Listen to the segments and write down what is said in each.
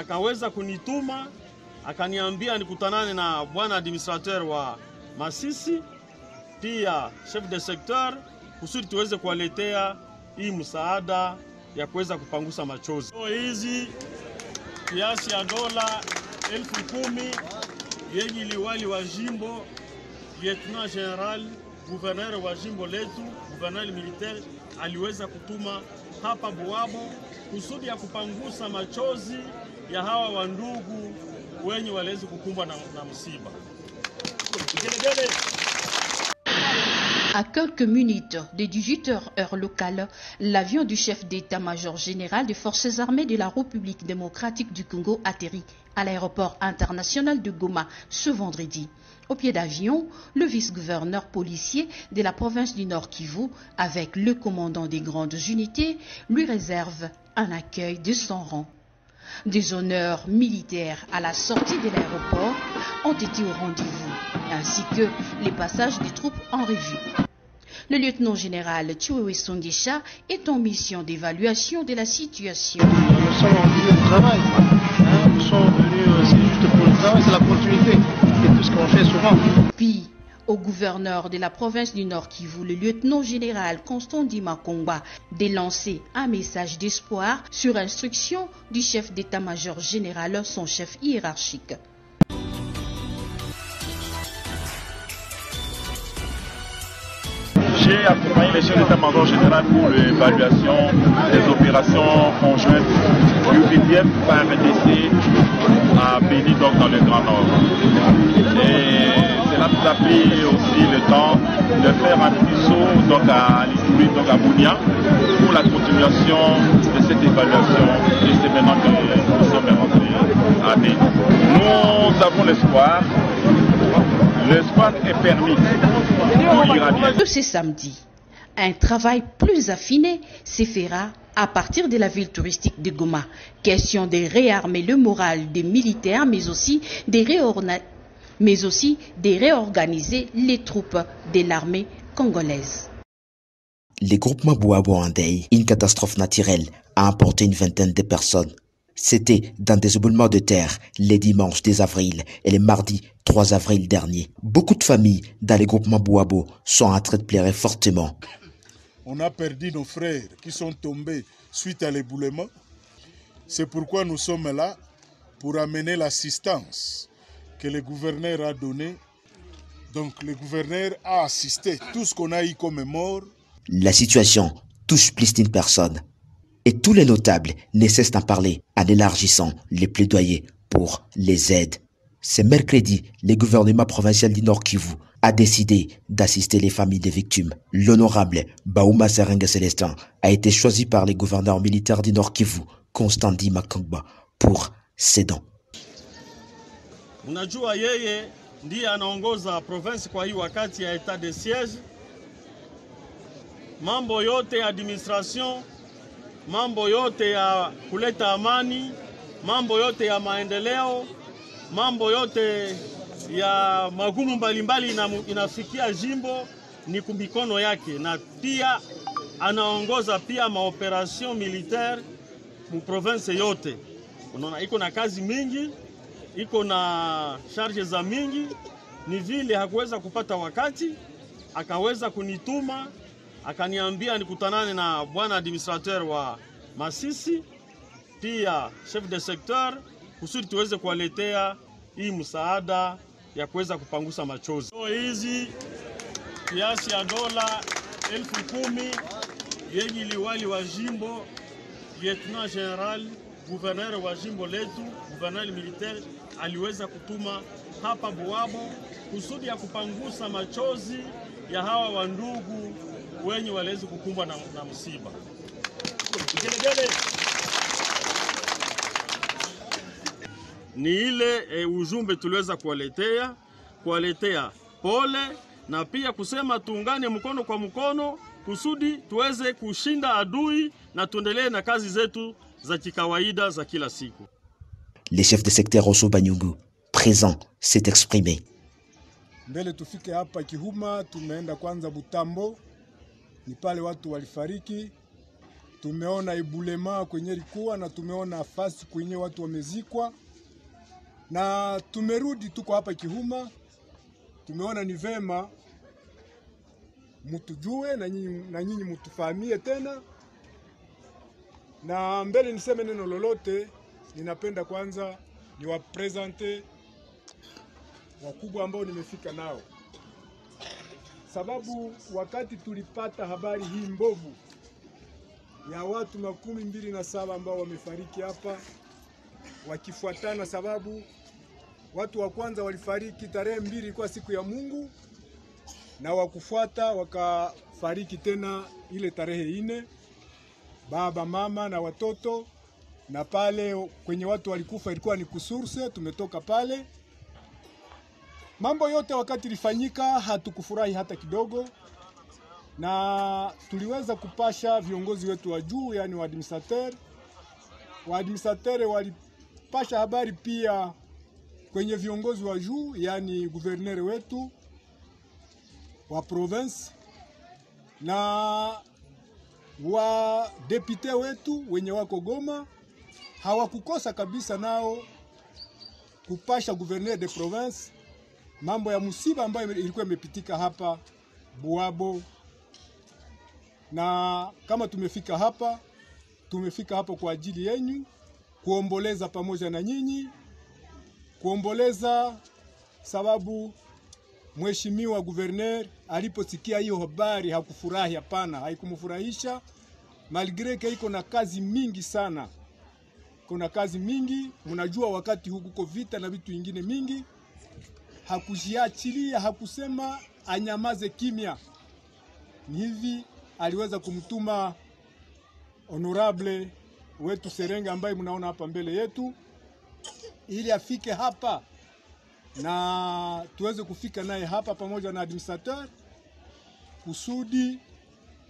akaweza kunituma akaniambia nikutanane na bwana administrateur wa Masisi pia chef de secteur kusudi tuweze kuwaletea hii msaada ya kuweza kupangusa machozi. Hizi kiasi ya dola 10,000 yenye liwali wa jimbo, lieutenant general, gouverneur wa jimbo letu, gouverneur militaire aliweza kutuma hapa Buabo kusudi ya kupangusa machozi ya hawa wandugu wenye walezi kukumbwa na msiba. À quelques minutes de 18h heure locale, l'avion du chef d'état-major général des forces armées de la République démocratique du Congo atterrit à l'aéroport international de Goma ce vendredi. Au pied d'avion, le vice-gouverneur policier de la province du Nord Kivu, avec le commandant des grandes unités, lui réserve un accueil de son rang. Des honneurs militaires à la sortie de l'aéroport ont été au rendez-vous, ainsi que les passages des troupes en revue. Le lieutenant général Chiwewe Songesha est en mission d'évaluation de la situation. Nous sommes en milieu de travail. Nous sommes venus, c'est juste pour le travail, c'est la continuité. C'est tout ce qu'on fait souvent. Puis, au gouverneur de la province du Nord Kivu, le lieutenant général Constant Ndima Kongba, de lancer un message d'espoir sur instruction du chef d'état-major général, son chef hiérarchique. J'ai accompagné le chef d'état-major général pour l'évaluation des opérations conjointes UPDF par RDC à Béni, donc dans le Grand Nord. Et cela nous a pris aussi le temps de faire un petit saut donc à l'Ituri, donc à Bounia, pour la continuation de cette évaluation. Et c'est maintenant que nous sommes rentrés à Béni. Nous avons l'espoir. L'espoir est permis. Tout ira bien. Ce samedi, un travail plus affiné se fera à partir de la ville touristique de Goma. Question de réarmer le moral des militaires, mais aussi de réorganiser les troupes de l'armée congolaise. Les groupements Buabo en deuil, une catastrophe naturelle a emporté une vingtaine de personnes. C'était dans des éboulements de terre les dimanches 10 avril et les mardis 3 avril dernier. Beaucoup de familles dans les groupements Buabo sont en train de pleurer fortement. On a perdu nos frères qui sont tombés suite à l'éboulement. C'est pourquoi nous sommes là pour amener l'assistance que le gouverneur a donnée. Donc le gouverneur a assisté tout ce qu'on a eu comme mort. La situation touche plus d'une personne. Et tous les notables ne cessent d'en parler en élargissant les plaidoyers pour les aides. Ce mercredi, le gouvernement provincial du Nord Kivu a décidé d'assister les familles des victimes. L'honorable Baouma Serenge Célestin a été choisi par les gouverneurs militaires du Nord Kivu, Constant Ndima Kongba, pour ses dons. Unajua yeye ndiye anaongoza province kwa hii wakati ya etat de siège. Mambo yote administration, mambo yote ya kuleta amani, mambo yote ya maendeleo, mambo yote ya magumu mbalimbali inafikia jimbo ni kumikono yake, na pia anaongoza pia maoperation militaire mu province yote. Unaona iko na kazi mingi, iko na charge za mingi, ni vile hakuweza kupata wakati, akaweza kunituma akaniambia nikutanane na bwana administrateur wa Masisi pia chef de secteur kusudi tuweze kuwaletea hii msaada ya kuweza kupangusa machozi. Hizi kiasi ya dola 10,000 yenye liwali wa jimbo, lieutenant general, gouverneur wa jimbo letu, gouverneur militaire aliweza kutuma hapa Buabo kusudi ya kupangusa machozi ya hawa wandugu wenye walezi kukumbwa na msiba. Ni ile ujumbe tuliweza kuwaletea pole na pia kusema tuungane mkono kwa mkono kusudi tuweze kushinda adui na tuendelee na kazi zetu za kikawaida za kila siku. Le chef de secteur Oso Banyungu, présent, s'est exprimé. Mbele tufike hapa Kihuma, tumeenda kwanza Butambo, ni pale watu walifariki. tumeona ibulema kwenye likuwa na tumeona fasi kwenye watu wamezikwa, na tumerudi tuko hapa Kihuma. Tumeona ni vema mutujue na nyinyi mutufahamie tena. Na mbele niseme neno lolote, ninapenda kwanza niwapresente wakubwa ambao nimefika nao, sababu wakati tulipata habari hii mbovu ya watu 27 ambao wamefariki hapa wakifuatana, sababu watu wa kwanza walifariki tarehe 2 ilikuwa siku ya Mungu, na wakufuata wakafariki tena ile tarehe 4, baba, mama na watoto. Na pale kwenye watu walikufa ilikuwa ni Kusurse, tumetoka pale. Mambo yote wakati ilifanyika hatukufurahi hata kidogo, na tuliweza kupasha viongozi wetu wa juu, yani waadministrateur walipasha habari pia kwenye viongozi wa juu, yani gouverneur wetu wa province na wa depute wetu wenye wako Goma. Hawakukosa kabisa nao kupasha gouverneur de province mambo ya musiba ambayo ilikuwa imepitika hapa Buabo. Na kama tumefika hapa kwa ajili yenu, kuomboleza pamoja na nyinyi, kuomboleza sababu mheshimiwa gouverneur aliposikia hiyo habari hakufurahi. Hapana, haikumfurahisha, malgré que iko na kazi mingi sana. Kuna kazi mingi, mnajua wakati huku kuko vita na vitu vingine mingi. Hakujiachilia, hakusema anyamaze kimya. Ni hivi aliweza kumtuma honorable wetu Serenga ambaye mnaona hapa mbele yetu, ili afike hapa na tuweze kufika naye hapa pamoja na administrateur kusudi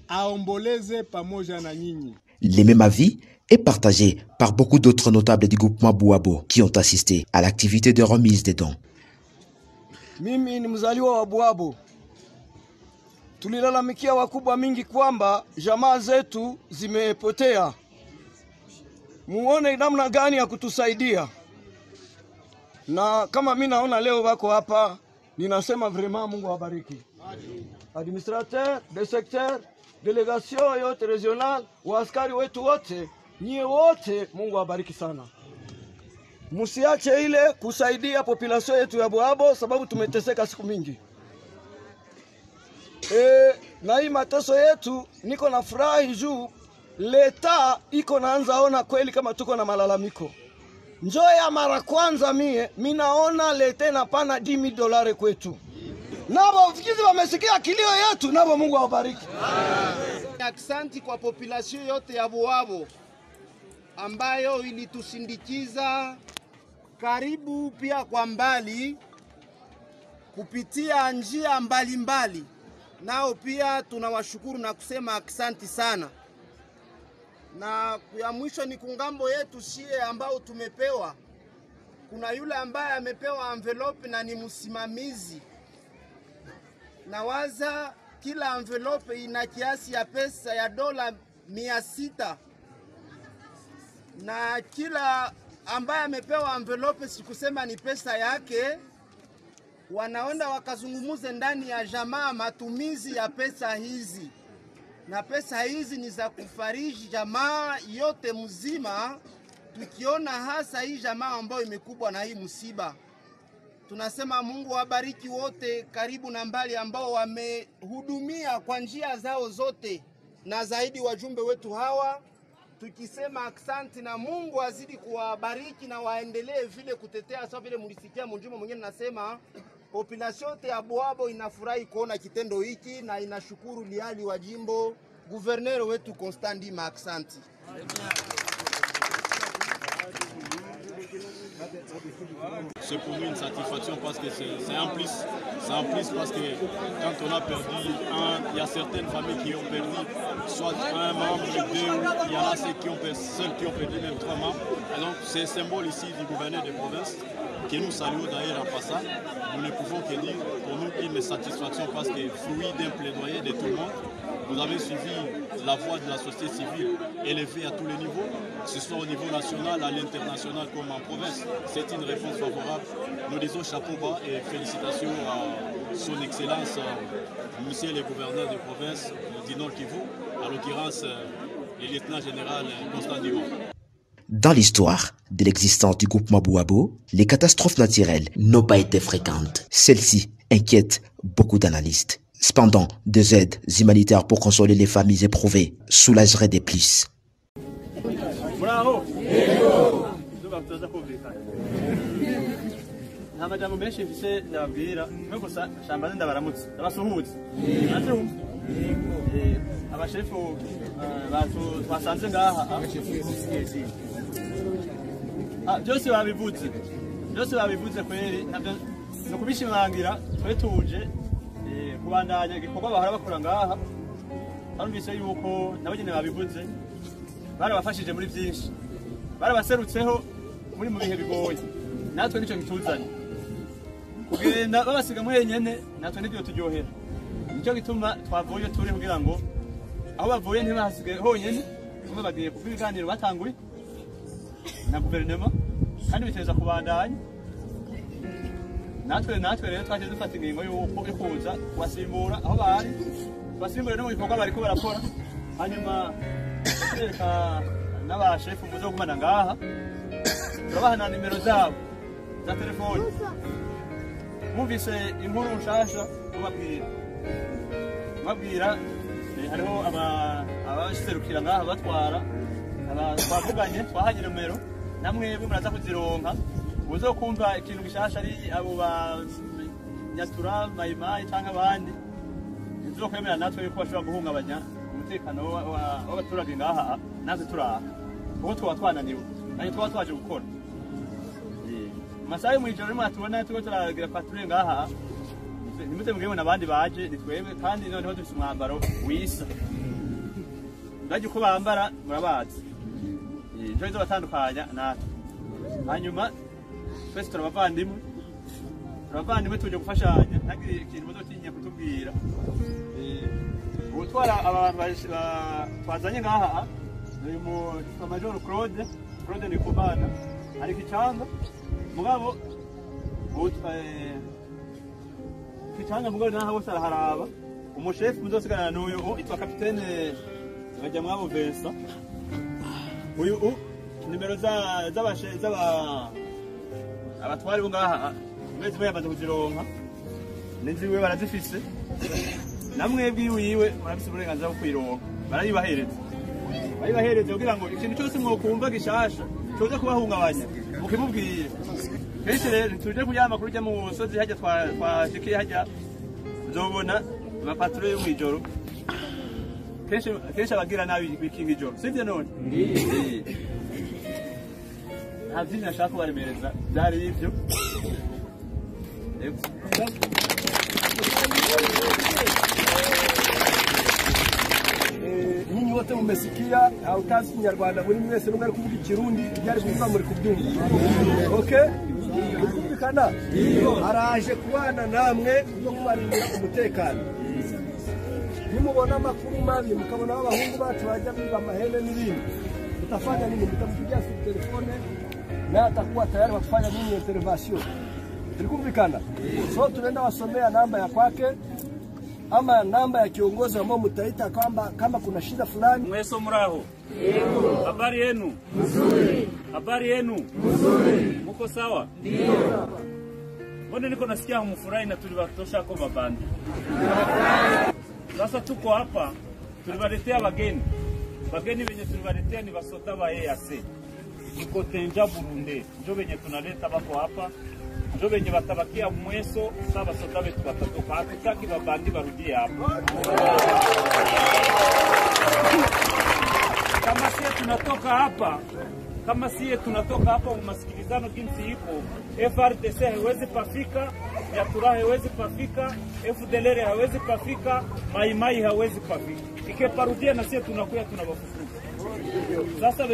aomboleze pamoja na nyinyi. Le même avis est partagé par beaucoup d'autres notables du groupement Buabo qui ont assisté à l'activité de remise des dons. Mimi ni mzaliwa wa Buabo. Tulilalamikia wakubwa mingi kwamba jamaa zetu zimepotea. Muone namna gani ya kutusaidia. Na kama mimi naona leo wako hapa, ninasema vraiment Mungu awabariki. Administrateur de secteur, delegation yote regional, waaskari wetu wote, nyie wote Mungu awabariki sana. Musiache ile kusaidia population yetu ya Buabo sababu tumeteseka siku mingi. Na hii mateso yetu niko na furahi juu leta iko naanza ona kweli kama tuko na malalamiko. Njoo ya mara kwanza mimi naona leta na pana $10,000 kwetu. Nabo fikizi wamesikia kilio yetu, nabo Mungu awabariki. Asante kwa population yote ya Buabo ambayo ilitusindikiza karibu pia kwa mbali kupitia njia mbalimbali. Nao pia tunawashukuru na kusema asante sana. Na ya mwisho ni kungambo yetu shie ambao tumepewa. Kuna yule ambaye amepewa envelope na ni msimamizi. Nawaza kila envelope ina kiasi ya pesa ya $600. Na kila ambaye amepewa envelope sikusema ni pesa yake, wanaenda wakazungumuze ndani ya jamaa matumizi ya pesa hizi. Na pesa hizi ni za kufariji jamaa yote mzima, tukiona hasa hii jamaa ambayo imekubwa na hii msiba. Tunasema Mungu wabariki wote karibu na mbali ambao wamehudumia kwa njia zao zote, na zaidi wajumbe wetu hawa. Tukisema asante na Mungu azidi kuwabariki na waendelee vile kutetea sawa vile mlisikia mjumbe mwingine nasema population yote ya Buabo inafurahi kuona kitendo hiki na inashukuru liali wa jimbo gouverneur wetu Constandi Maxanti. C'est pour nous une satisfaction parce que c'est en plus parce que quand on a perdu il y a certaines familles qui ont perdu soit un membre, deux, il y en a ceux qui ont perdu même 3 membres. Et donc c'est un symbole ici du gouverneur de province que nous saluons d'ailleurs en passant. Nous ne pouvons que dire pour nous une satisfaction parce que fruit d'un plaidoyer de tout le monde. Vous avez suivi la voix de la société civile élevée à tous les niveaux, que ce soit au niveau national, à l'international comme en province. C'est une réponse favorable. Nous disons chapeau bas et félicitations à son Excellence, Monsieur le gouverneur de province du Nord Kivu, à l'occurrence le lieutenant général Constant Dion. Dans l'histoire de l'existence du groupe Mabouabo, les catastrophes naturelles n'ont pas été fréquentes. Celles-ci inquiètent beaucoup d'analystes. Cependant, des aides humanitaires pour consoler les familles éprouvées soulageraient des plus. Bravo! nta majambo menshi mfise ndababwira mwe gusa shambaze ndabaramutse ndabasuhuza abashefu bacu twasanze ngaha byose babivuze kweri nabyo no kubishimangira twe tuje kubandanya igikorwa bahora bakora ngaha barumvise yuko nabo nyene babivuze barabafashije muri byinshi barabaserutseho muri mu bihe bigoye natwe nico gituzanye kugenda babasiga mwenyene natwe nibyo turyohera nico gituma twavuye turi kugira ngo aho bavuye ntibahasige honyene kuma bagiye kugira ibiganiro batanguye na guverinoma kandi biteza kubandanya natwe rero twaje dufata ingingo y'uko ikuza kubasimbura aho bari basimbura no mu bikorwa bariko barakora hanyuma reka n'abashefu muzo kumana ngaha turabaha nimero zabo za telefone muvise inkuru nshasha mubabwira hariho abasherukira ngaha batwara twavuganye twahanye nimero namwebwe muraza kuzironka uzokumva ikintu gishasha ari abo ba Nyatura Mayimayi cyangwa abandi ntizokwemera natwe yuko bashobora guhungabanya umutekano w'abaturage ngaha natwe turaha kuko tuba twananiwe nanjye tuba twaje gukora masaha yo mwijoro rimwe tubona tuko turagira patrouille ngaha nimuze mugemo nabandi baje nitwebwe kandi noneho dufite umwambaro wisa ndaje uko bambara murabazi njo izo batandukanya natwe hanyuma twese turabavandimwe tuje gufashanya ntagire ikintu muzotinya kutubwira utwara abantu twazanye ngaha ni mu Major Claude ni kubana ari kicanga mugabo kicanga mugabo naho bose araharaba umushefu muzosigana n'uyu itwa kapitene bajya mwabo Vincent uyu nimero abatwari bo ngaha mwese muyamaze kuzironka n'inziwe barazifise namwebwe wiwe murabise uburenganzira bwo kwironka barayibahereza kugira ngo ikintu cyose mwokumva gishasha cyoze kubahungabanya mukimubwire kenshi rero tuje kuyama kurya mu musozi hajya twashikiye hajya nzobona amapatrouille yo mwijoro kenshi abagira nabi bikinga ijoro sivyo none nta byinshi nashaka kubaremereza byari ibyo nyinyi wote mumesikia hautazi Kinyarwanda muri mwese numwe kuvuga Ikirundi byari kuvuga muri kubyumva okay kumvikana araje kubana namwe no kubarindira umutekano nimubona amakuru mabi mukabona abahungu bacu bajya biba amahene n'ibindi mutafanya nini mtampigia simu telefone na atakuwa tayari kufanya nini intervention tulikumvikana so tunaenda wasomea namba ya kwake ama namba ya kiongozi ambao mtaita kama kuna shida fulani. Mweso muraho. Habari yenu? Nzuri. Habari yenu? Nzuri. Muko sawa? Ndio. Mbona niko nasikia mfurahi na tuliwatosha kwa mabandi. Sasa tuko hapa tuliwaletea wageni. Wageni wenye tuliwaletea ni wasota wa EAC. Iko Tenja Burundi. Ndio wenye tunaleta wako hapa. Ndio wenye watabakia Mweso saba wasota wetu watatoka. Hatutaki mabandi warudie hapa. Kama sie tunatoka hapa umasikilizano jinsi ipo, FRDC haiwezi pafika, Nyatura haiwezi pafika, FDLR haiwezi pafika, Maimai haiwezi pafika. Ikeparudia na sie tunakuya tunawafufuza. Sasa